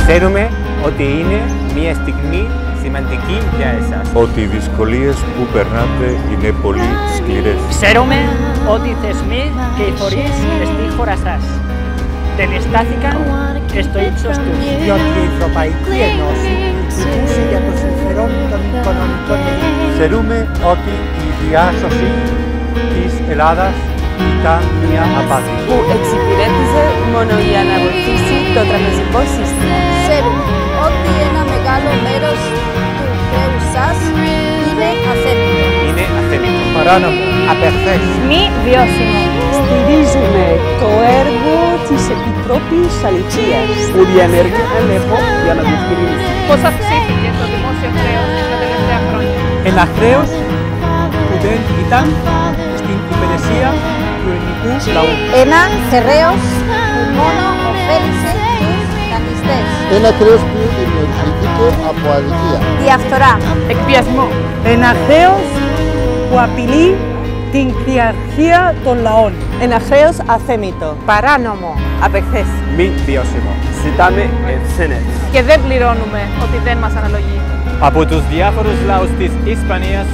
Ξέρουμε ότι είναι μια στιγμή σημαντική για εσάς. Ότι οι δυσκολίες που περνάτε είναι πολύ σκληρές. Ξέρουμε ότι οι θεσμοί και οι φορείς στη χώρα σας δεν στάθηκαν στο ύψος τους. Διότι η Ευρωπαϊκή Ένωση λειτουργούσε για το συμφερόν των οικονομικών ελίτ. Ξέρουμε ότι η διάσωση της Ελλάδας ήταν μια απάτη. Που εξυπηρέτησε μόνο για να βοηθήσει το τραπεζικό σύστημα. Ξέρουμε ότι ένα μεγάλο μέρος του χρέους σας είναι αθέμητο. Είναι αθέμητο. Παράνομο, απεχθές. Μη βιώσιμο. Στηρίζουμε το έργο της Επιτρόπης Αλητσίας που διενεργεί έλεγχο για να διευκρινίσει Πώς αυξήθηκε το δημόσιο χρέος τα τελευταία χρόνια. Ένα χρέος που δεν ήταν στην υπηρεσία του ελληνικού λαού. Ένα χρέος που μόνο ωφέλησε τους δανειστές. Ένα χρέος που δημιουργήθηκε από αδικία. Διαφθορά. Εκβιασμό. Ένα χρέος που απειλεί την κυριαρχία των λαών. ένα χρέος αθέμητο, Παράνομο. απεχθές. Μη βιώσιμο. Ζητάμε ευθύνες. Και δεν πληρώνουμε ότι δεν μας αναλογεί. Από τους διάφορους λαούς της Ισπανίας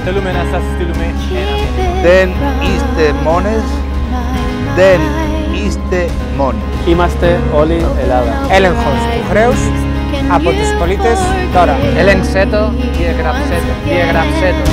θέλουμε να σας στείλουμε ένα μήνυμα. Δεν είστε μόνες, δεν είστε μόνοι. Είμαστε όλοι Ελλάδα. Έλεγχος του χρέους από τους πολίτες τώρα. Ελέγξε το, διαγράψε το.